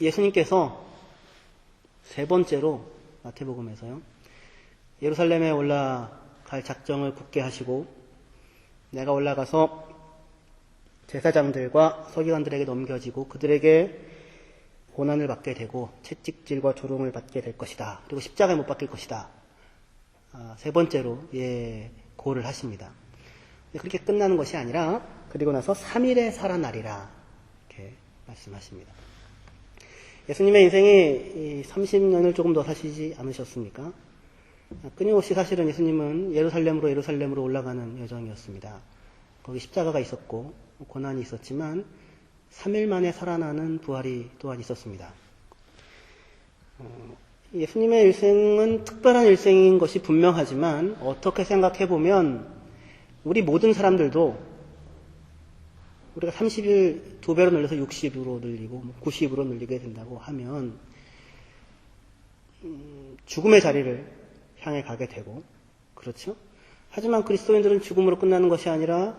예수님께서 세 번째로 마태복음에서요, 예루살렘에 올라갈 작정을 굳게 하시고 내가 올라가서 제사장들과 서기관들에게 넘겨지고 그들에게 고난을 받게 되고 채찍질과 조롱을 받게 될 것이다. 그리고 십자가에 못 박힐 것이다. 세 번째로 예고를 하십니다. 그렇게 끝나는 것이 아니라 그리고 나서 3일에 살아나리라 이렇게 말씀하십니다. 예수님의 인생이 30년을 조금 더 사시지 않으셨습니까? 끊임없이 사실은 예수님은 예루살렘으로 올라가는 여정이었습니다. 거기 십자가가 있었고 고난이 있었지만 3일 만에 살아나는 부활이 또한 있었습니다. 예수님의 일생은 특별한 일생인 것이 분명하지만 어떻게 생각해보면 우리 모든 사람들도 우리가 30일 2배로 늘려서 60으로 늘리고 90으로 늘리게 된다고 하면 죽음의 자리를 향해 가게 되고, 그렇죠? 하지만 그리스도인들은 죽음으로 끝나는 것이 아니라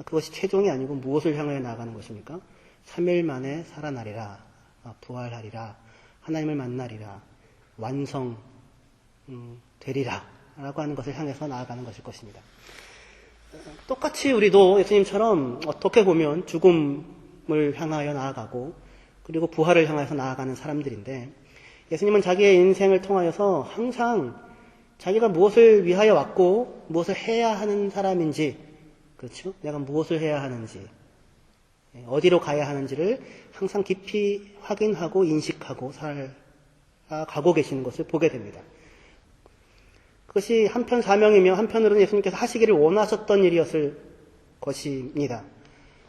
그것이 최종이 아니고 무엇을 향해 나아가는 것입니까? 3일 만에 살아나리라, 부활하리라, 하나님을 만나리라, 완성 되리라 라고 하는 것을 향해서 나아가는 것일 것입니다. 똑같이 우리도 예수님처럼 어떻게 보면 죽음을 향하여 나아가고 그리고 부활을 향해서 나아가는 사람들인데, 예수님은 자기의 인생을 통하여서 항상 자기가 무엇을 위하여 왔고 무엇을 해야 하는 사람인지, 그렇죠? 내가 무엇을 해야 하는지, 어디로 가야 하는지를 항상 깊이 확인하고 인식하고 살아가고 계시는 것을 보게 됩니다. 그것이 한편 사명이며 한편으로는 예수님께서 하시기를 원하셨던 일이었을 것입니다.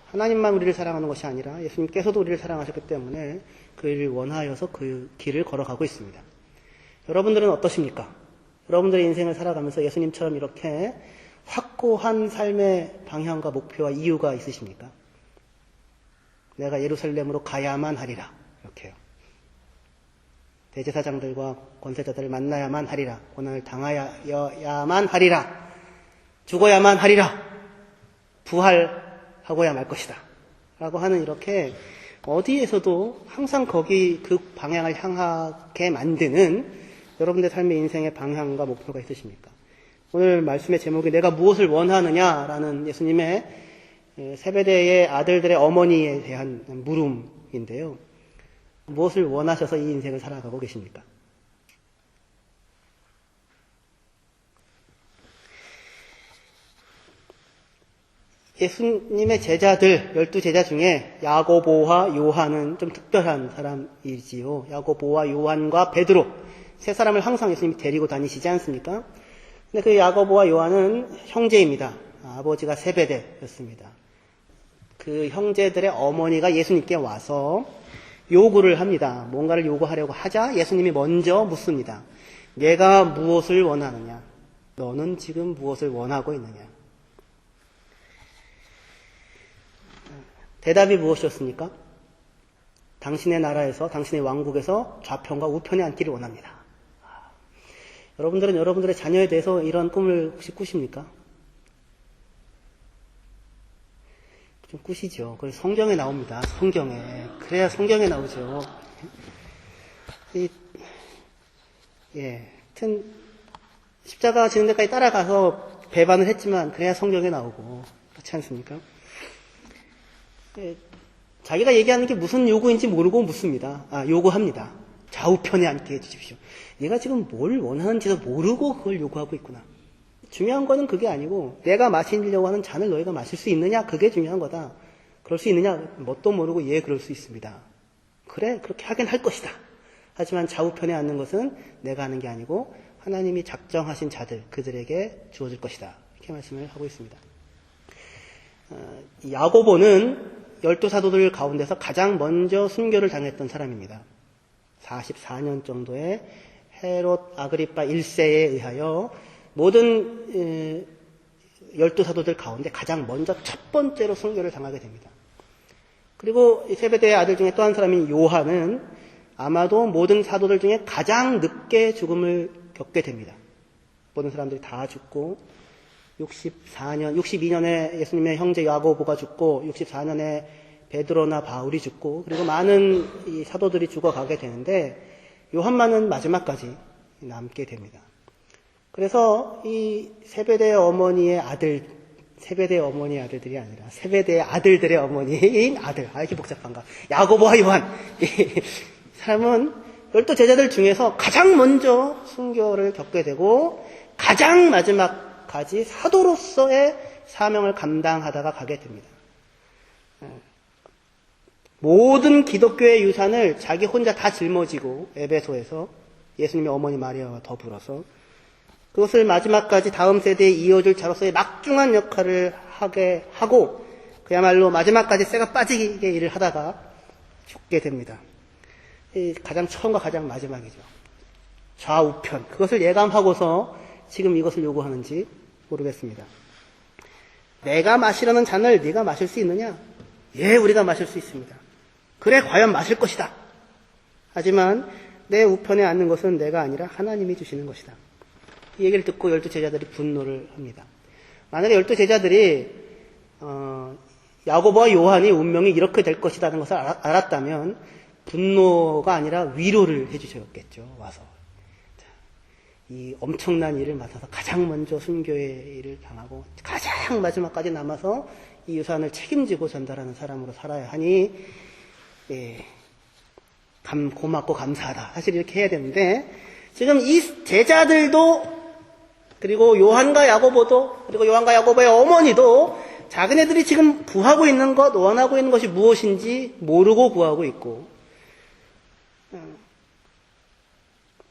하나님만 우리를 사랑하는 것이 아니라 예수님께서도 우리를 사랑하셨기 때문에 그 일을 원하여서 그 길을 걸어가고 있습니다. 여러분들은 어떠십니까? 여러분들의 인생을 살아가면서 예수님처럼 이렇게 확고한 삶의 방향과 목표와 이유가 있으십니까? 내가 예루살렘으로 가야만 하리라, 이렇게요. 대제사장들과 권세자들을 만나야만 하리라, 고난을 당하여야만 하리라, 죽어야만 하리라, 부활하고야 말 것이다 라고 하는, 이렇게 어디에서도 항상 거기 그 방향을 향하게 만드는 여러분의 삶의 인생의 방향과 목표가 있으십니까? 오늘 말씀의 제목이 내가 무엇을 원하느냐라는 예수님의 세베대의 아들들의 어머니에 대한 물음인데요. 무엇을 원하셔서 이 인생을 살아가고 계십니까? 예수님의 제자들, 12제자 중에 야고보와 요한은 좀 특별한 사람이지요. 야고보와 요한과 베드로, 세 사람을 항상 예수님이 데리고 다니시지 않습니까? 근데 그 야고보와 요한은 형제입니다. 아버지가 세베대였습니다. 그 형제들의 어머니가 예수님께 와서 요구를 합니다. 뭔가를 요구하려고 하자 예수님이 먼저 묻습니다. 내가 무엇을 원하느냐? 너는 지금 무엇을 원하고 있느냐? 대답이 무엇이었습니까? 당신의 나라에서, 당신의 왕국에서 좌편과 우편에 앉기를 원합니다. 여러분들은 여러분들의 자녀에 대해서 이런 꿈을 혹시 꾸십니까? 좀 꾸시죠. 그래서 성경에 나옵니다. 성경에. 그래야 성경에 나오죠. 하여튼 십자가 지는 데까지 따라가서 배반을 했지만 그래야 성경에 나오고, 그렇지 않습니까? 자기가 얘기하는 게 무슨 요구인지 모르고 묻습니다. 요구합니다. 좌우편에 앉게 해주십시오. 얘가 지금 뭘 원하는지도 모르고 그걸 요구하고 있구나. 중요한 거는 그게 아니고 내가 마시려고 하는 잔을 너희가 마실 수 있느냐? 그게 중요한 거다. 그럴 수 있느냐? 뭣도 모르고 예, 그럴 수 있습니다. 그래, 그렇게 하긴 할 것이다. 하지만 좌우편에 앉는 것은 내가 하는 게 아니고 하나님이 작정하신 자들, 그들에게 주어질 것이다. 이렇게 말씀을 하고 있습니다. 야고보는 12사도들 가운데서 가장 먼저 순교를 당했던 사람입니다. 44년 정도의 헤롯 아그리파 1세에 의하여 모든 12사도들 가운데 가장 먼저 첫 번째로 순교를 당하게 됩니다. 그리고 세베대의 아들 중에 또 한 사람인 요한은 아마도 모든 사도들 중에 가장 늦게 죽음을 겪게 됩니다. 모든 사람들이 다 죽고 62년에 예수님의 형제 야고보가 죽고 64년에 베드로나 바울이 죽고 그리고 많은 이 사도들이 죽어가게 되는데 요한만은 마지막까지 남게 됩니다. 그래서 이 세베대의 어머니의 아들들이 아니라 세베대의 아들들의 어머니인 아들. 이렇게 복잡한가? 야고보와 요한. 이 사람은 12제자들 중에서 가장 먼저 순교를 겪게 되고 가장 마지막까지 사도로서의 사명을 감당하다가 가게 됩니다. 모든 기독교의 유산을 자기 혼자 다 짊어지고 에베소에서 예수님의 어머니 마리아와 더불어서 그것을 마지막까지 다음 세대에 이어줄 자로서의 막중한 역할을 하게 하고 그야말로 마지막까지 쇠가 빠지게 일을 하다가 죽게 됩니다. 가장 처음과 가장 마지막이죠. 좌우편. 그것을 예감하고서 지금 이것을 요구하는지 모르겠습니다. 내가 마시려는 잔을 네가 마실 수 있느냐? 예, 우리가 마실 수 있습니다. 그래, 과연 마실 것이다. 하지만 내 우편에 앉는 것은 내가 아니라 하나님이 주시는 것이다. 이 얘기를 듣고 12제자들이 분노를 합니다. 만약에 12제자들이 야고보와 요한이 운명이 이렇게 될 것이라는 것을 알았다면 분노가 아니라 위로를 해주셨겠죠. 와서 이 엄청난 일을 맡아서 가장 먼저 순교의 일을 당하고 가장 마지막까지 남아서 이 유산을 책임지고 전달하는 사람으로 살아야 하니 고맙고 감사하다. 사실 이렇게 해야 되는데 지금 이 제자들도 그리고 요한과 야고보도 그리고 요한과 야고보의 어머니도 자기네들이 지금 구하고 있는 것, 원하고 있는 것이 무엇인지 모르고 구하고 있고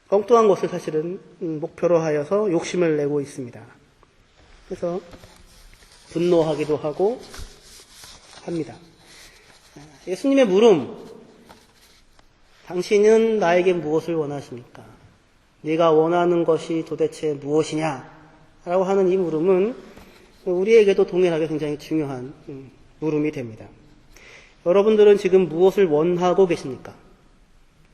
엉뚱한 것을 사실은 목표로 하여서 욕심을 내고 있습니다. 그래서 분노하기도 하고 합니다. 예수님의 물음, 당신은 나에게 무엇을 원하십니까? 네가 원하는 것이 도대체 무엇이냐? 라고 하는 이 물음은 우리에게도 동일하게 굉장히 중요한 물음이 됩니다. 여러분들은 지금 무엇을 원하고 계십니까?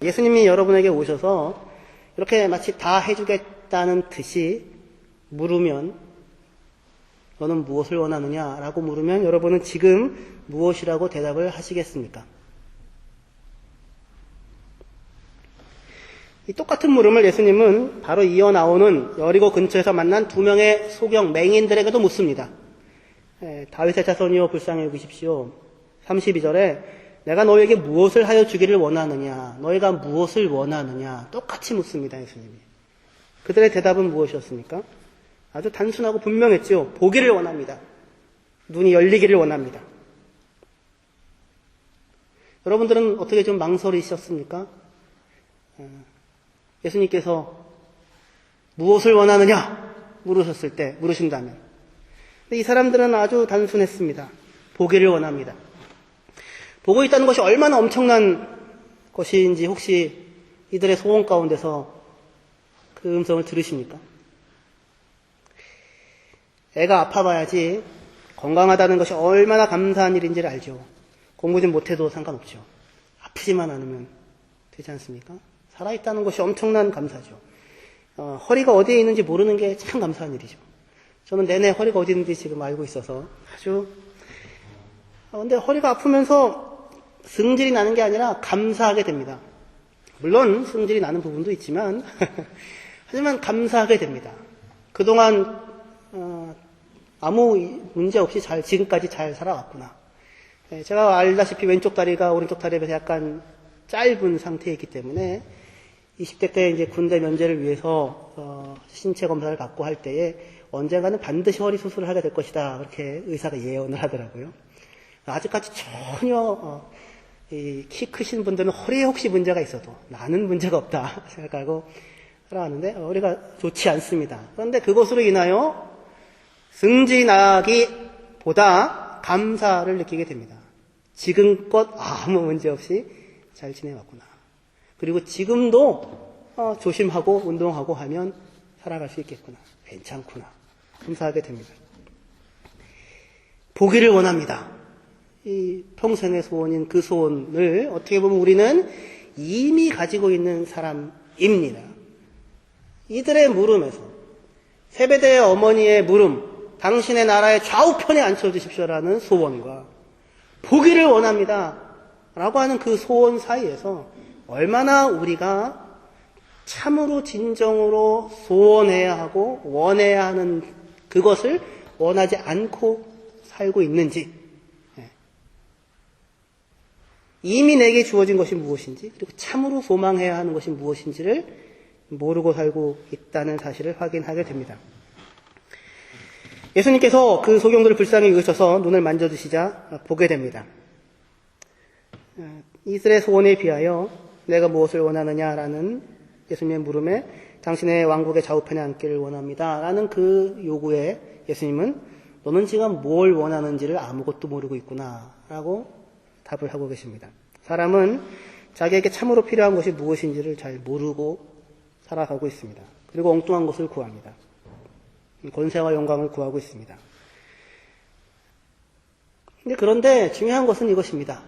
예수님이 여러분에게 오셔서 이렇게 마치 다 해주겠다는 듯이 물으면 너는 무엇을 원하느냐? 라고 물으면 여러분은 지금 무엇이라고 대답을 하시겠습니까? 이 똑같은 물음을 예수님은 바로 이어 나오는 여리고 근처에서 만난 두 명의 소경 맹인들에게도 묻습니다. 다윗의 자손이여 불쌍히 여기십시오. 32절에 내가 너에게 무엇을 하여 주기를 원하느냐? 너희가 무엇을 원하느냐? 똑같이 묻습니다. 예수님이. 그들의 대답은 무엇이었습니까? 아주 단순하고 분명했죠. 보기를 원합니다. 눈이 열리기를 원합니다. 여러분들은 어떻게 좀 망설이셨습니까? 예수님께서 무엇을 원하느냐? 물으신다면. 근데 이 사람들은 아주 단순했습니다. 보기를 원합니다. 보고 있다는 것이 얼마나 엄청난 것인지 혹시 이들의 소원 가운데서 그 음성을 들으십니까? 애가 아파봐야지 건강하다는 것이 얼마나 감사한 일인지를 알죠. 공부 좀 못해도 상관없죠. 아프지만 않으면 되지 않습니까? 살아있다는 것이 엄청난 감사죠. 허리가 어디에 있는지 모르는 게 참 감사한 일이죠. 저는 내내 허리가 어디 있는지 지금 알고 있어서 아주 근데 허리가 아프면서 승질이 나는 게 아니라 감사하게 됩니다. 물론 승질이 나는 부분도 있지만 하지만 감사하게 됩니다. 그동안 아무 문제 없이 지금까지 잘 살아왔구나. 제가 알다시피 왼쪽 다리가 오른쪽 다리에 비해서 약간 짧은 상태이기 때문에 20대 때 이제 군대 면제를 위해서 신체 검사를 받고 할 때에 언젠가는 반드시 허리 수술을 하게 될 것이다. 그렇게 의사가 예언을 하더라고요. 아직까지 전혀 키 크신 분들은 허리에 혹시 문제가 있어도 나는 문제가 없다 생각하고 살아왔는데 허리가 좋지 않습니다. 그런데 그것으로 인하여 승진하기보다 감사를 느끼게 됩니다. 지금껏 아무 문제 없이 잘 지내왔구나. 그리고 지금도 조심하고 운동하고 하면 살아갈 수 있겠구나. 괜찮구나. 감사하게 됩니다. 보기를 원합니다. 이 평생의 소원인 그 소원을 어떻게 보면 우리는 이미 가지고 있는 사람입니다. 이들의 물음에서 세베대의 어머니의 물음, 당신의 나라의 좌우편에 앉혀주십시오라는 소원과 보기를 원합니다. 라고 하는 그 소원 사이에서 얼마나 우리가 참으로 진정으로 소원해야 하고 원해야 하는 그것을 원하지 않고 살고 있는지, 이미 내게 주어진 것이 무엇인지, 그리고 참으로 소망해야 하는 것이 무엇인지를 모르고 살고 있다는 사실을 확인하게 됩니다. 예수님께서 그 소경들을 불쌍히 여기셔서 눈을 만져주시자 보게 됩니다. 이스라엘 소원에 비하여 내가 무엇을 원하느냐라는 예수님의 물음에 당신의 왕국의 좌우편에 앉기를 원합니다 라는 그 요구에 예수님은 너는 지금 뭘 원하는지를 아무것도 모르고 있구나 라고 답을 하고 계십니다. 사람은 자기에게 참으로 필요한 것이 무엇인지를 잘 모르고 살아가고 있습니다. 그리고 엉뚱한 것을 구합니다. 권세와 영광을 구하고 있습니다. 그런데 중요한 것은 이것입니다.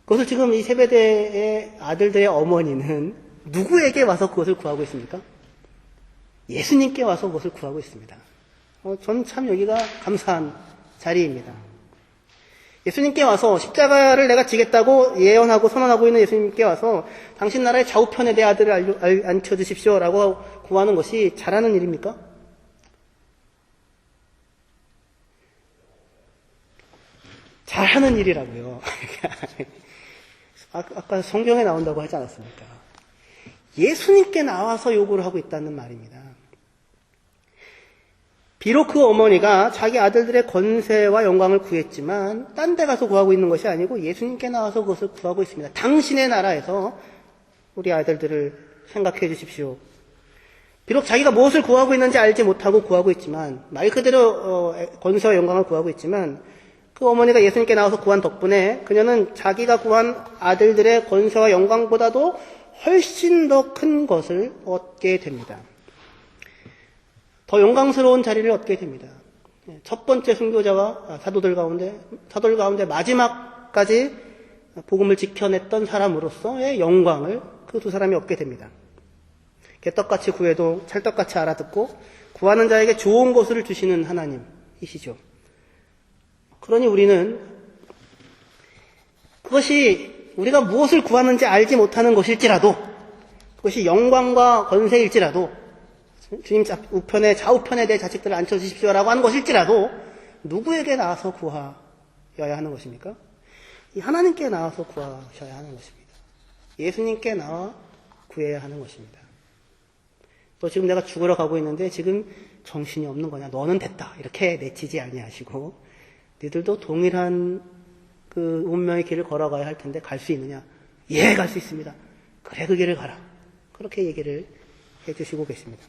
그것을 지금 이 세베대의 아들들의 어머니는 누구에게 와서 그것을 구하고 있습니까? 예수님께 와서 그것을 구하고 있습니다. 저는 참 여기가 감사한 자리입니다. 예수님께 와서 십자가를 내가 지겠다고 예언하고 선언하고 있는 예수님께 와서 당신 나라의 좌우편에 내 아들을 앉혀주십시오 라고 구하는 것이 잘하는 일입니까? 잘하는 일이라고요. 아까 성경에 나온다고 하지 않았습니까? 예수님께 나와서 요구를 하고 있다는 말입니다. 비록 그 어머니가 자기 아들들의 권세와 영광을 구했지만 딴 데 가서 구하고 있는 것이 아니고 예수님께 나와서 그것을 구하고 있습니다. 당신의 나라에서 우리 아들들을 생각해 주십시오. 비록 자기가 무엇을 구하고 있는지 알지 못하고 구하고 있지만, 말 그대로 권세와 영광을 구하고 있지만, 그 어머니가 예수님께 나와서 구한 덕분에 그녀는 자기가 구한 아들들의 권세와 영광보다도 훨씬 더 큰 것을 얻게 됩니다. 더 영광스러운 자리를 얻게 됩니다. 첫 번째 순교자와 사도들 가운데 마지막까지 복음을 지켜냈던 사람으로서의 영광을 그 두 사람이 얻게 됩니다. 개떡같이 구해도 찰떡같이 알아듣고 구하는 자에게 좋은 것을 주시는 하나님이시죠. 그러니 우리는 그것이 우리가 무엇을 구하는지 알지 못하는 것일지라도, 그것이 영광과 권세일지라도, 주님 좌우편에 내 자식들을 앉혀주십시오라고 하는 것일지라도 누구에게 나와서 구하여야 하는 것입니까? 이 하나님께 나와서 구하셔야 하는 것입니다. 예수님께 나와 구해야 하는 것입니다. 또 지금 내가 죽으러 가고 있는데 지금 정신이 없는 거냐, 너는 됐다 이렇게 내치지 아니하시고, 너희들도 동일한 그 운명의 길을 걸어가야 할 텐데 갈 수 있느냐? 예, 갈 수 있습니다. 그래, 그 길을 가라. 그렇게 얘기를 해주시고 계십니다.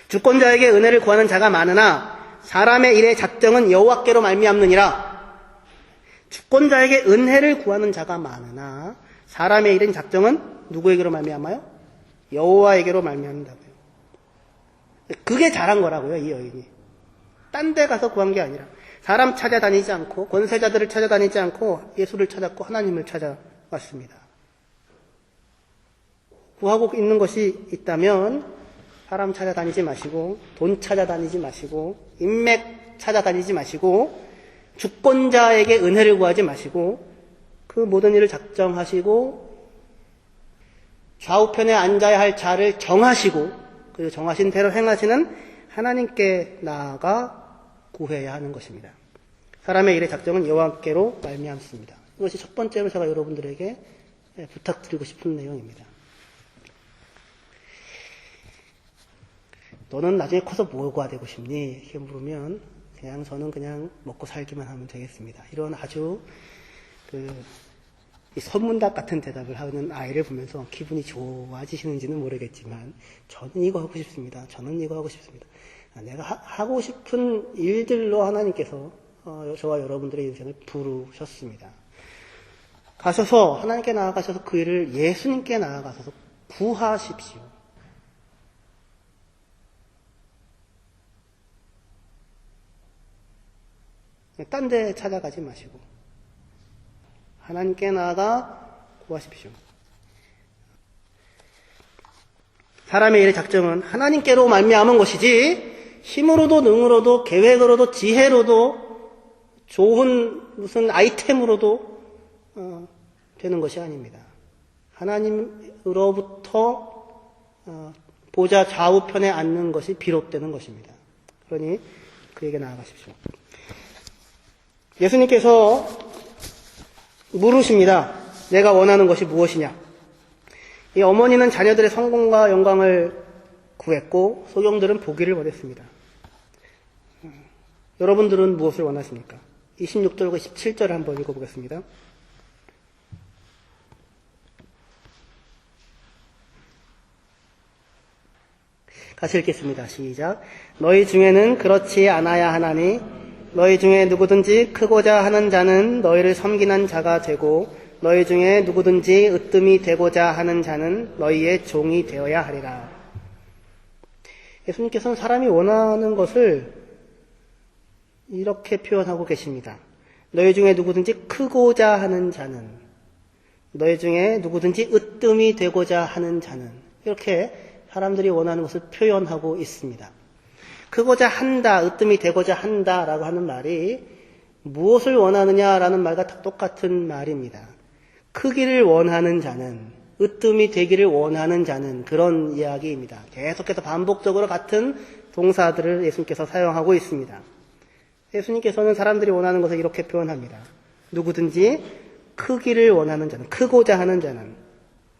주권자에게 은혜를 구하는 자가 많으나 사람의 일의 작정은 여호와께로 말미암느니라. 주권자에게 은혜를 구하는 자가 많으나 사람의 일의 작정은 누구에게로 말미암아요? 여호와에게로 말미암는다고요. 그게 잘한 거라고요, 이 여인이. 딴 데 가서 구한 게 아니라, 사람 찾아다니지 않고 권세자들을 찾아다니지 않고 예수를 찾았고 하나님을 찾아왔습니다. 구하고 있는 것이 있다면 사람 찾아다니지 마시고, 돈 찾아다니지 마시고, 인맥 찾아다니지 마시고, 주권자에게 은혜를 구하지 마시고, 그 모든 일을 작정하시고 좌우편에 앉아야 할 자를 정하시고 그 정하신 대로 행하시는 하나님께 나아가 구해야 하는 것입니다. 사람의 일의 작정은 여호와께로 말미암습니다. 이것이 첫 번째로 제가 여러분들에게 부탁드리고 싶은 내용입니다. 너는 나중에 커서 뭐가 되고 싶니? 이렇게 물으면 저는 그냥 먹고 살기만 하면 되겠습니다. 이런 아주 이 선문답 같은 대답을 하는 아이를 보면서 기분이 좋아지시는지는 모르겠지만 저는 이거 하고 싶습니다. 저는 이거 하고 싶습니다. 내가 하고 싶은 일들로 하나님께서 저와 여러분들의 인생을 부르셨습니다. 가셔서 하나님께 나아가셔서 그 일을 예수님께 나아가셔서 구하십시오. 딴 데 찾아가지 마시고 하나님께 나아가 구하십시오. 사람의 일의 작정은 하나님께로 말미암은 것이지 힘으로도 능으로도 계획으로도 지혜로도 좋은 무슨 아이템으로도 되는 것이 아닙니다. 하나님으로부터 보좌 좌우편에 앉는 것이 비롯되는 것입니다. 그러니 그에게 나아가십시오. 예수님께서 물으십니다. 내가 원하는 것이 무엇이냐? 이 어머니는 자녀들의 성공과 영광을 구했고 소경들은 보기를 원했습니다. 여러분들은 무엇을 원하십니까? 26절과 17절을 한번 읽어보겠습니다. 같이 읽겠습니다. 시작. 너희 중에는 그렇지 않아야 하나니 너희 중에 누구든지 크고자 하는 자는 너희를 섬기는 자가 되고 너희 중에 누구든지 으뜸이 되고자 하는 자는 너희의 종이 되어야 하리라. 예수님께서는 사람이 원하는 것을 이렇게 표현하고 계십니다. 너희 중에 누구든지 크고자 하는 자는, 너희 중에 누구든지 으뜸이 되고자 하는 자는, 이렇게 사람들이 원하는 것을 표현하고 있습니다. 크고자 한다, 으뜸이 되고자 한다라고 하는 말이 무엇을 원하느냐라는 말과 똑같은 말입니다. 크기를 원하는 자는, 으뜸이 되기를 원하는 자는, 그런 이야기입니다. 계속해서 반복적으로 같은 동사들을 예수님께서 사용하고 있습니다. 예수님께서는 사람들이 원하는 것을 이렇게 표현합니다. 누구든지 크기를 원하는 자는, 크고자 하는 자는,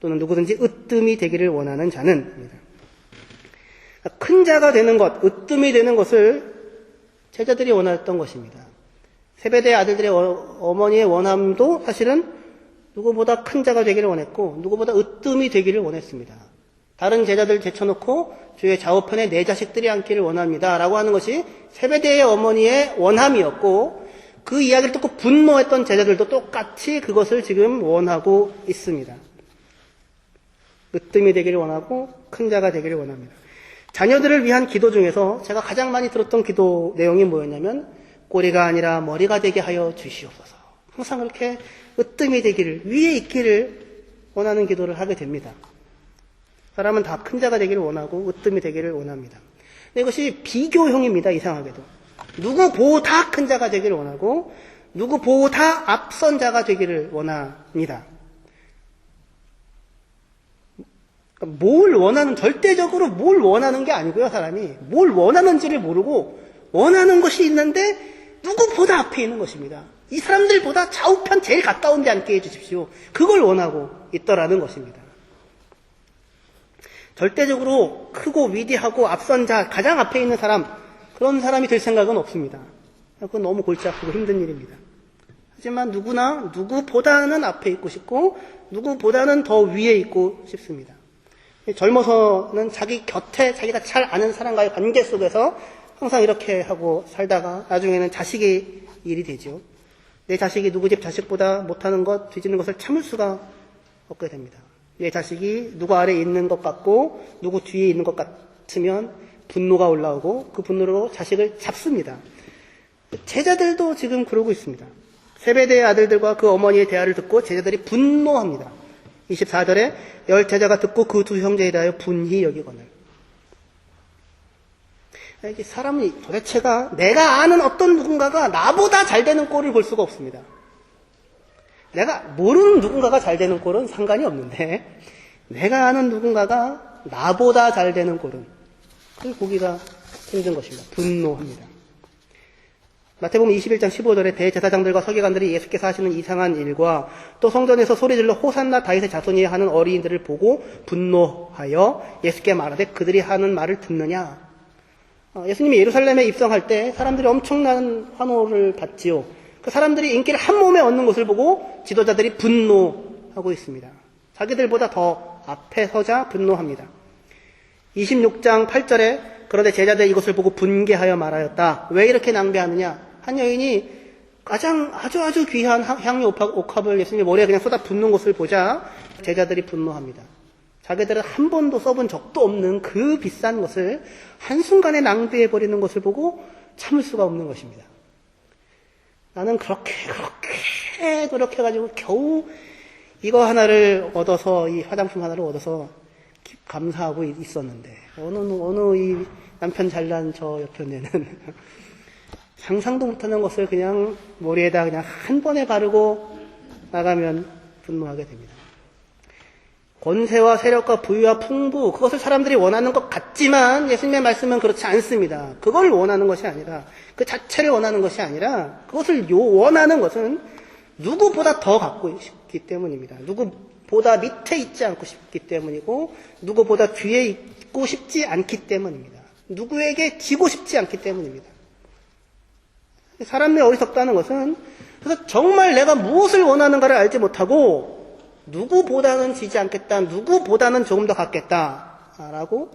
또는 누구든지 으뜸이 되기를 원하는 자는, 큰 자가 되는 것, 으뜸이 되는 것을 제자들이 원했던 것입니다. 세베대의 아들들의 어머니의 원함도 사실은 누구보다 큰 자가 되기를 원했고 누구보다 으뜸이 되기를 원했습니다. 다른 제자들 제쳐놓고 주의 좌우편에 내 자식들이 앉기를 원합니다 라고 하는 것이 세베대의 어머니의 원함이었고, 그 이야기를 듣고 분노했던 제자들도 똑같이 그것을 지금 원하고 있습니다. 으뜸이 되기를 원하고 큰 자가 되기를 원합니다. 자녀들을 위한 기도 중에서 제가 가장 많이 들었던 기도 내용이 뭐였냐면, 꼬리가 아니라 머리가 되게 하여 주시옵소서. 항상 그렇게 으뜸이 되기를, 위에 있기를 원하는 기도를 하게 됩니다. 사람은 다 큰 자가 되기를 원하고 으뜸이 되기를 원합니다. 근데 이것이 비교형입니다. 이상하게도. 누구보다 큰 자가 되기를 원하고 누구보다 앞선 자가 되기를 원합니다. 뭘 원하는, 절대적으로 뭘 원하는 게 아니고요. 사람이 뭘 원하는지를 모르고 원하는 것이 있는데 누구보다 앞에 있는 것입니다. 이 사람들보다 좌우편 제일 가까운 데 앉게 해주십시오. 그걸 원하고 있더라는 것입니다. 절대적으로 크고 위대하고 앞선 자, 가장 앞에 있는 사람, 그런 사람이 될 생각은 없습니다. 그건 너무 골치 아프고 힘든 일입니다. 하지만 누구나 누구보다는 앞에 있고 싶고 누구보다는 더 위에 있고 싶습니다. 젊어서는 자기 곁에 자기가 잘 아는 사람과의 관계 속에서 항상 이렇게 하고 살다가 나중에는 자식의 일이 되죠. 내 자식이 누구 집 자식보다 못하는 것, 뒤지는 것을 참을 수가 없게 됩니다. 내 자식이 누구 아래에 있는 것 같고 누구 뒤에 있는 것 같으면 분노가 올라오고 그 분노로 자식을 잡습니다. 제자들도 지금 그러고 있습니다. 세베대의 아들들과 그 어머니의 대화를 듣고 제자들이 분노합니다. 24절에 열 제자가 듣고 그 두 형제에 대하여 분히 여기거늘. 사람이 도대체가 내가 아는 어떤 누군가가 나보다 잘 되는 꼴을 볼 수가 없습니다. 내가 모르는 누군가가 잘 되는 꼴은 상관이 없는데 내가 아는 누군가가 나보다 잘 되는 꼴은 그걸 보기가 힘든 것입니다. 분노합니다. 마태복음 21장 15절에 대제사장들과 서기관들이 예수께서 하시는 이상한 일과 또 성전에서 소리질러 호산나 다윗의 자손이 하는 어린이들을 보고 분노하여 예수께 말하되 그들이 하는 말을 듣느냐. 예수님이 예루살렘에 입성할 때 사람들이 엄청난 환호를 받지요. 그 사람들이 인기를 한 몸에 얻는 것을 보고 지도자들이 분노하고 있습니다. 자기들보다 더 앞에 서자 분노합니다. 26장 8절에 그런데 제자들이 이것을 보고 분개하여 말하였다. 왜 이렇게 낭비하느냐? 한 여인이 가장 아주 귀한 향유 옥합을 예수님 머리에 그냥 쏟아 붓는 것을 보자 제자들이 분노합니다. 자기들은 한 번도 써본 적도 없는 그 비싼 것을 한순간에 낭비해버리는 것을 보고 참을 수가 없는 것입니다. 나는 그렇게 노력해가지고 겨우 이거 하나를 얻어서, 이 화장품 하나를 얻어서 감사하고 있었는데 어느 이 남편 잘난 저 옆편에는 상상도 못하는 것을 그냥 머리에다 그냥 한 번에 바르고 나가면 분노하게 됩니다. 권세와 세력과 부유와 풍부, 그것을 사람들이 원하는 것 같지만 예수님의 말씀은 그렇지 않습니다. 그걸 원하는 것이 아니라, 그 자체를 원하는 것이 아니라, 그것을 원하는 것은 누구보다 더 갖고 싶기 때문입니다. 누구보다 밑에 있지 않고 싶기 때문이고, 누구보다 뒤에 있고 싶지 않기 때문입니다. 누구에게 지고 싶지 않기 때문입니다. 사람이 어리석다는 것은, 그래서 정말 내가 무엇을 원하는가를 알지 못하고, 누구보다는 지지 않겠다, 누구보다는 조금 더 갖겠다라고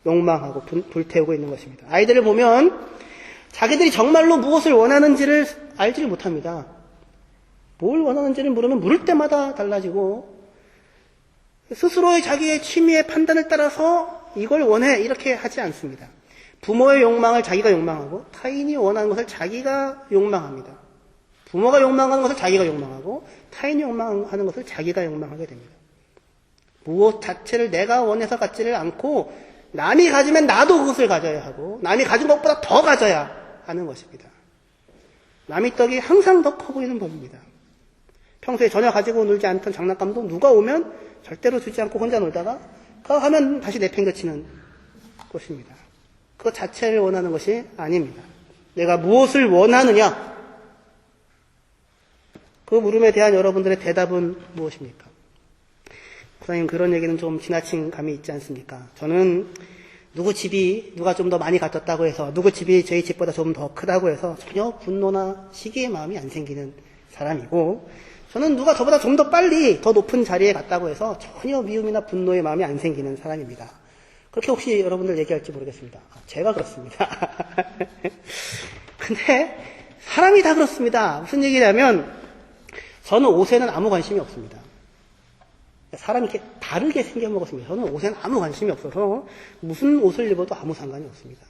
욕망하고 불태우고 있는 것입니다. 아이들을 보면 자기들이 정말로 무엇을 원하는지를 알지를 못합니다. 뭘 원하는지를 물으면 물을 때마다 달라지고 스스로의 자기의 취미의 판단을 따라서 이걸 원해 이렇게 하지 않습니다. 부모의 욕망을 자기가 욕망하고 타인이 원하는 것을 자기가 욕망합니다. 부모가 욕망하는 것을 자기가 욕망하고 타인이 욕망하는 것을 자기가 욕망하게 됩니다. 무엇 자체를 내가 원해서 갖지를 않고 남이 가지면 나도 그것을 가져야 하고 남이 가진 것보다 더 가져야 하는 것입니다. 남의 떡이 항상 더 커 보이는 법입니다. 평소에 전혀 가지고 놀지 않던 장난감도 누가 오면 절대로 주지 않고 혼자 놀다가 그거 하면 다시 내팽개치는 것입니다. 그것 자체를 원하는 것이 아닙니다. 내가 무엇을 원하느냐? 그 물음에 대한 여러분들의 대답은 무엇입니까? 목사님, 그런 얘기는 좀 지나친 감이 있지 않습니까? 저는 누구 집이 누가 좀 더 많이 갖췄다고 해서 누구 집이 저희 집보다 좀 더 크다고 해서 전혀 분노나 시기의 마음이 안 생기는 사람이고, 저는 누가 저보다 좀 더 빨리 더 높은 자리에 갔다고 해서 전혀 미움이나 분노의 마음이 안 생기는 사람입니다. 그렇게 혹시 여러분들 얘기할지 모르겠습니다. 제가 그렇습니다. 근데 사람이 다 그렇습니다. 무슨 얘기냐면 저는 옷에는 아무 관심이 없습니다. 사람이 이렇게 다르게 생겨먹었습니다. 저는 옷에는 아무 관심이 없어서 무슨 옷을 입어도 아무 상관이 없습니다.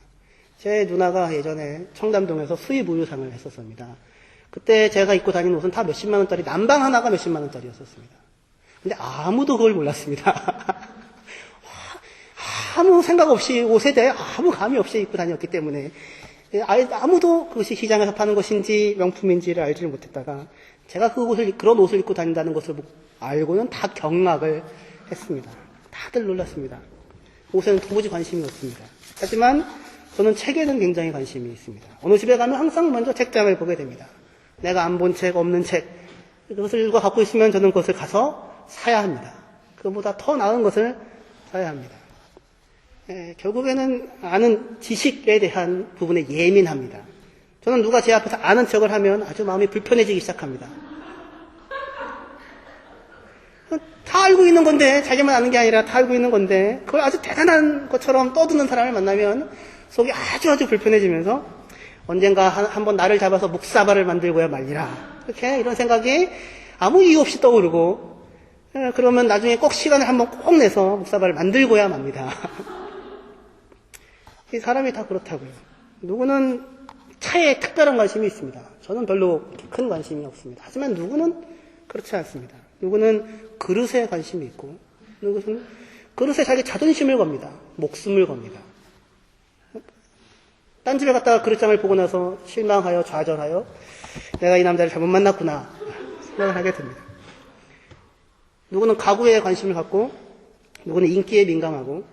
제 누나가 예전에 청담동에서 수입의류상을 했었습니다. 그때 제가 입고 다니는 옷은 다 몇십만 원짜리, 남방 하나가 몇십만 원짜리였었습니다. 근데 아무도 그걸 몰랐습니다. 아무 생각 없이 옷에 대해 아무 감이 없이 입고 다녔기 때문에 아무도 그것이 시장에서 파는 것인지 명품인지를 알지를 못했다가 제가 그런 옷을 입고 다닌다는 것을 알고는 다 경악을 했습니다. 다들 놀랐습니다. 옷에는 도무지 관심이 없습니다. 하지만 저는 책에는 굉장히 관심이 있습니다. 어느 집에 가면 항상 먼저 책장을 보게 됩니다. 내가 안 본 책, 없는 책, 그것을 읽어 갖고 있으면 저는 그것을 가서 사야 합니다. 그보다 더 나은 것을 사야 합니다. 결국에는 아는 지식에 대한 부분에 예민합니다. 저는 누가 제 앞에서 아는 척을 하면 아주 마음이 불편해지기 시작합니다. 다 알고 있는 건데, 자기만 아는 게 아니라 다 알고 있는 건데, 그걸 아주 대단한 것처럼 떠드는 사람을 만나면 속이 아주 불편해지면서 언젠가 한번 나를 잡아서 묵사발을 만들고야 말리라. 이렇게 이런 생각이 아무 이유 없이 떠오르고, 그러면 나중에 꼭 시간을 한번 꼭 내서 묵사발을 만들고야 맙니다. 이 사람이 다 그렇다고요. 누구는 차에 특별한 관심이 있습니다. 저는 별로 큰 관심이 없습니다. 하지만 누구는 그렇지 않습니다. 누구는 그릇에 관심이 있고, 누구는 그릇에 자기 자존심을 겁니다. 목숨을 겁니다. 딴 집에 갔다가 그릇장을 보고 나서 실망하여 좌절하여 내가 이 남자를 잘못 만났구나 생각을 하게 됩니다. 누구는 가구에 관심을 갖고, 누구는 인기에 민감하고,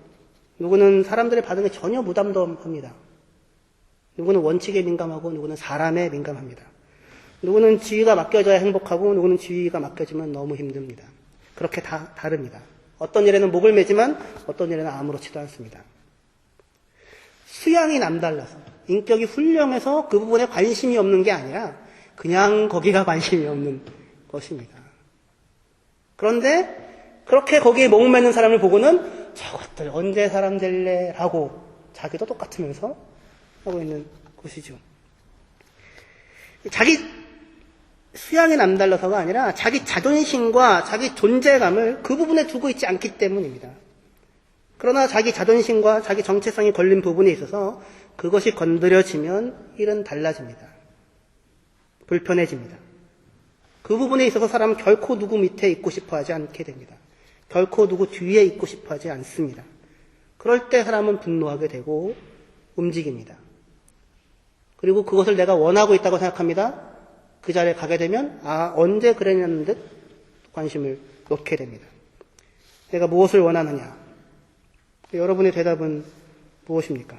누구는 사람들의 반응에 전혀 무담담합니다. 누구는 원칙에 민감하고, 누구는 사람에 민감합니다. 누구는 지위가 맡겨져야 행복하고, 누구는 지위가 맡겨지면 너무 힘듭니다. 그렇게 다 다릅니다. 어떤 일에는 목을 매지만 어떤 일에는 아무렇지도 않습니다. 수양이 남달라서, 인격이 훌륭해서 그 부분에 관심이 없는 게 아니라 그냥 거기가 관심이 없는 것입니다. 그런데 그렇게 거기에 목매는 사람을 보고는 저것들 언제 사람 될래? 라고 자기도 똑같으면서 하고 있는 것이죠. 자기 수양이 남달라서가 아니라 자기 자존심과 자기 존재감을 그 부분에 두고 있지 않기 때문입니다. 그러나 자기 자존심과 자기 정체성이 걸린 부분에 있어서 그것이 건드려지면 일은 달라집니다. 불편해집니다. 그 부분에 있어서 사람은 결코 누구 밑에 있고 싶어 하지 않게 됩니다. 결코 누구 뒤에 있고 싶어 하지 않습니다. 그럴 때 사람은 분노하게 되고 움직입니다. 그리고 그것을 내가 원하고 있다고 생각합니다. 그 자리에 가게 되면 언제 그랬냐는 듯 관심을 놓게 됩니다. 내가 무엇을 원하느냐? 여러분의 대답은 무엇입니까?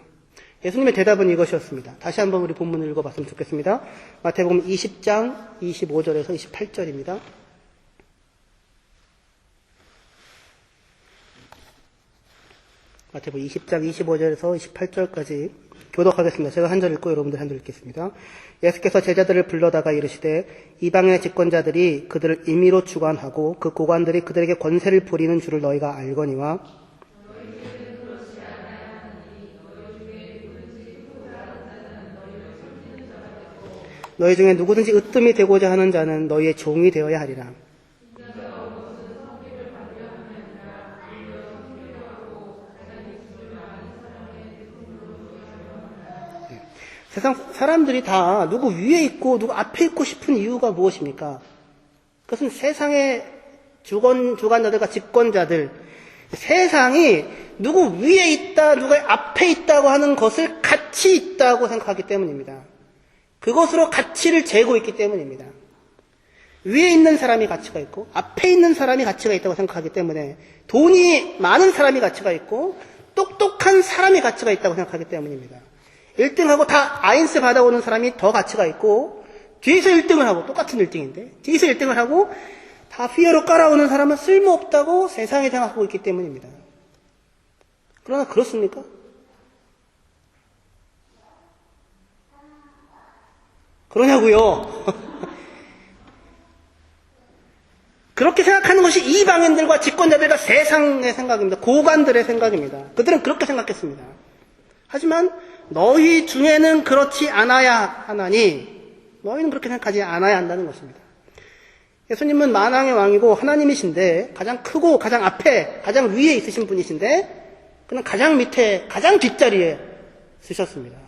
예수님의 대답은 이것이었습니다. 다시 한번 우리 본문을 읽어봤으면 좋겠습니다. 마태복음 20장 25절에서 28절입니다. 마태복음 20장 25절에서 28절까지 교독하겠습니다. 제가 한 절 읽고 여러분들 한 절 읽겠습니다. 예수께서 제자들을 불러다가 이르시되 이방인의 집권자들이 그들을 임의로 주관하고 그 고관들이 그들에게 권세를 부리는 줄을 너희가 알거니와 너희 중에 누구든지 으뜸이 되고자 하는 자는 너희의 종이 되어야 하리라. 세상 사람들이 다 누구 위에 있고 누구 앞에 있고 싶은 이유가 무엇입니까? 그것은 세상의 주관자들과 집권자들, 세상이 누구 위에 있다, 누구 앞에 있다고 하는 것을 가치 있다고 생각하기 때문입니다. 그것으로 가치를 재고 있기 때문입니다. 위에 있는 사람이 가치가 있고 앞에 있는 사람이 가치가 있다고 생각하기 때문에 돈이 많은 사람이 가치가 있고 똑똑한 사람이 가치가 있다고 생각하기 때문입니다. 1등하고 다 아인스 받아오는 사람이 더 가치가 있고 뒤에서 1등을 하고 똑같은 1등인데 뒤에서 1등을 하고 다 피해로 깔아오는 사람은 쓸모없다고 세상에 생각하고 있기 때문입니다. 그러나 그렇습니까? 그러냐고요. 그렇게 생각하는 것이 이방인들과 집권자들과 세상의 생각입니다. 고관들의 생각입니다. 그들은 그렇게 생각했습니다. 하지만 너희 중에는 그렇지 않아야 하나니 너희는 그렇게 생각하지 않아야 한다는 것입니다. 예수님은 만왕의 왕이고 하나님이신데 가장 크고 가장 앞에 가장 위에 있으신 분이신데 그는 가장 밑에 가장 뒷자리에 쓰셨습니다.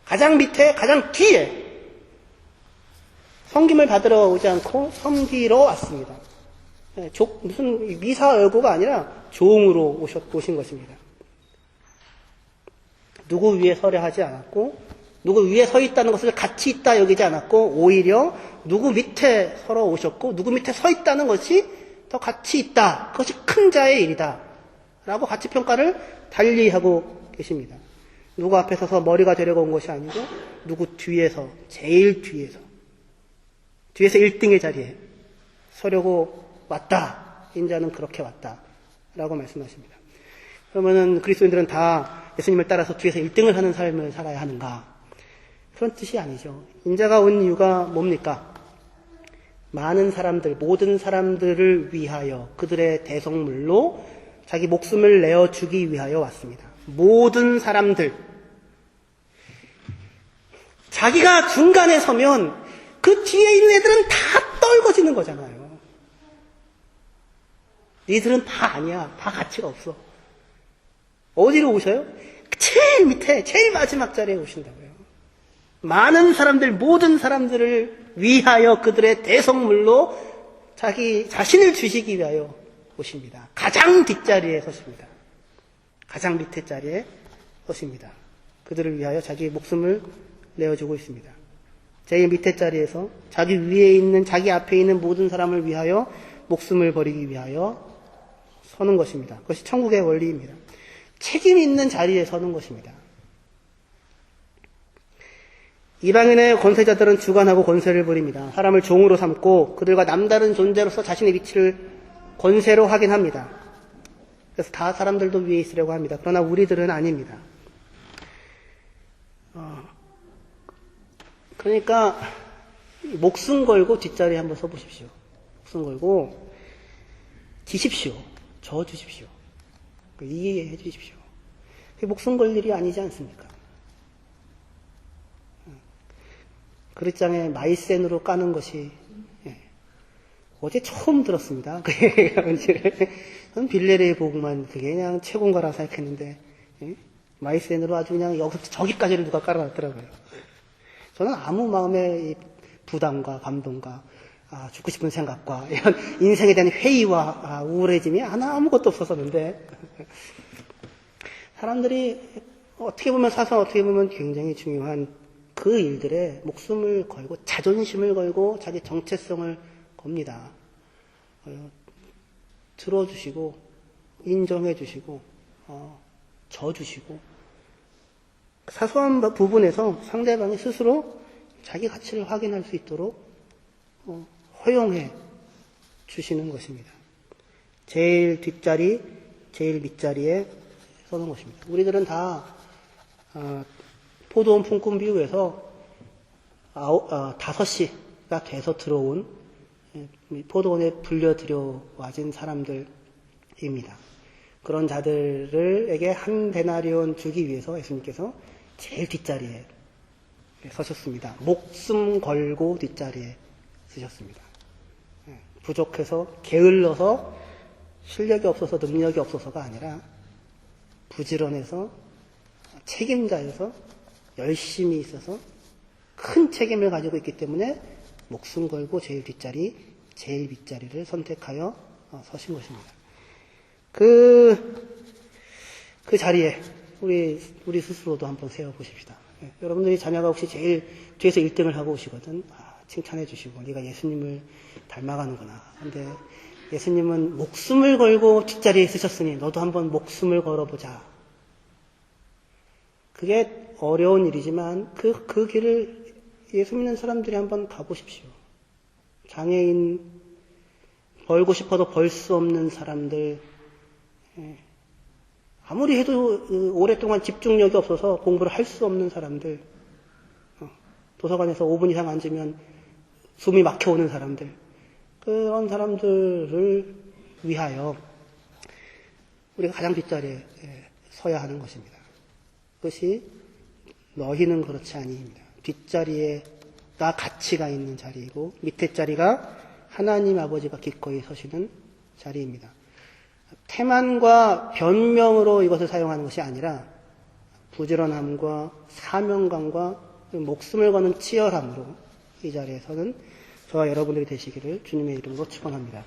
가장 밑에 가장 뒤에 섬김을 받으러 오지 않고 섬기러 왔습니다. 무슨 미사여구가 아니라 종으로 오신 것입니다. 누구 위에 서려 하지 않았고 누구 위에 서 있다는 것을 가치 있다 여기지 않았고 오히려 누구 밑에 서러 오셨고 누구 밑에 서 있다는 것이 더 가치 있다. 그것이 큰 자의 일이다. 라고 가치평가를 달리하고 계십니다. 누구 앞에 서서 머리가 되려고 온 것이 아니고 누구 뒤에서 제일 뒤에서 1등의 자리에 서려고 왔다. 인자는 그렇게 왔다. 라고 말씀하십니다. 그러면은 그리스도인들은 다 예수님을 따라서 뒤에서 1등을 하는 삶을 살아야 하는가? 그런 뜻이 아니죠. 인자가 온 이유가 뭡니까? 많은 사람들, 모든 사람들을 위하여 그들의 대속물로 자기 목숨을 내어주기 위하여 왔습니다. 모든 사람들. 자기가 중간에 서면 그 뒤에 있는 애들은 다 떨궈지는 거잖아요. 니들은 다 아니야. 다 가치가 없어. 어디로 오셔요? 제일 밑에, 제일 마지막 자리에 오신다고요. 많은 사람들, 모든 사람들을 위하여 그들의 대성물로 자기 자신을 주시기 위하여 오십니다. 가장 뒷자리에 서십니다. 가장 밑에 자리에 서십니다. 그들을 위하여 자기 목숨을 내어주고 있습니다. 제일 밑에 자리에서 자기 위에 있는, 자기 앞에 있는 모든 사람을 위하여 목숨을 버리기 위하여 서는 것입니다. 그것이 천국의 원리입니다. 책임 있는 자리에 서는 것입니다. 이방인의 권세자들은 주관하고 권세를 부립니다. 사람을 종으로 삼고 그들과 남다른 존재로서 자신의 위치를 권세로 확인합니다. 그래서 다 사람들도 위에 있으려고 합니다. 그러나 우리들은 아닙니다. 그러니까 목숨 걸고 뒷자리에 한번 서보십시오. 목숨 걸고 지십시오. 저 주십시오. 이해해 주십시오. 그게 목숨 걸 일이 아니지 않습니까? 그릇장에 마이센으로 까는 것이 어제 처음 들었습니다. 저는 빌레르의 복음만 그게 그냥 최고인 거라 생각했는데 마이센으로 아주 그냥 여기서 저기까지를 누가 깔아놨더라고요. 저는 아무 마음의 부담과 감동과 죽고 싶은 생각과 이런 인생에 대한 회의와 우울해짐이 아무것도 없었었는데 사람들이 어떻게 보면 사서 어떻게 보면 굉장히 중요한 그 일들에 목숨을 걸고 자존심을 걸고 자기 정체성을 겁니다. 들어주시고 인정해주시고 져주시고 사소한 부분에서 상대방이 스스로 자기 가치를 확인할 수 있도록 허용해 주시는 것입니다. 제일 뒷자리, 제일 밑자리에 서는 것입니다. 우리들은 다 포도원 품꾼 비유에서 5시가 돼서 들어온 포도원에 불려들여와진 사람들입니다. 그런 자들에게 한 데나리온 주기 위해서 예수님께서 제일 뒷자리에 서셨습니다. 목숨 걸고 뒷자리에 서셨습니다. 부족해서 게을러서 실력이 없어서 능력이 없어서가 아니라 부지런해서 책임자여서 열심히 있어서 큰 책임을 가지고 있기 때문에 목숨 걸고 제일 뒷자리, 제일 밑자리를 선택하여 서신 것입니다. 그 자리에 우리 스스로도 한번 세워보십시다. 여러분들이 자녀가 혹시 제일 뒤에서 1등을 하고 오시거든. 칭찬해 주시고 네가 예수님을 닮아가는구나. 근데 예수님은 목숨을 걸고 뒷자리에 있으셨으니 너도 한번 목숨을 걸어보자. 그게 어려운 일이지만 그 길을 예수 믿는 사람들이 한번 가보십시오. 장애인 벌고 싶어도 벌 수 없는 사람들, 아무리 해도 오랫동안 집중력이 없어서 공부를 할 수 없는 사람들, 도서관에서 5분 이상 앉으면 숨이 막혀오는 사람들, 그런 사람들을 위하여 우리가 가장 뒷자리에 서야 하는 것입니다. 그것이 너희는 그렇지 아니입니다. 뒷자리에가 가치가 있는 자리이고 밑에 자리가 하나님 아버지가 기꺼이 서시는 자리입니다. 태만과 변명으로 이것을 사용하는 것이 아니라 부지런함과 사명감과 목숨을 거는 치열함으로 이 자리에 서는 저와 여러분들이 되시기를 주님의 이름으로 축원합니다.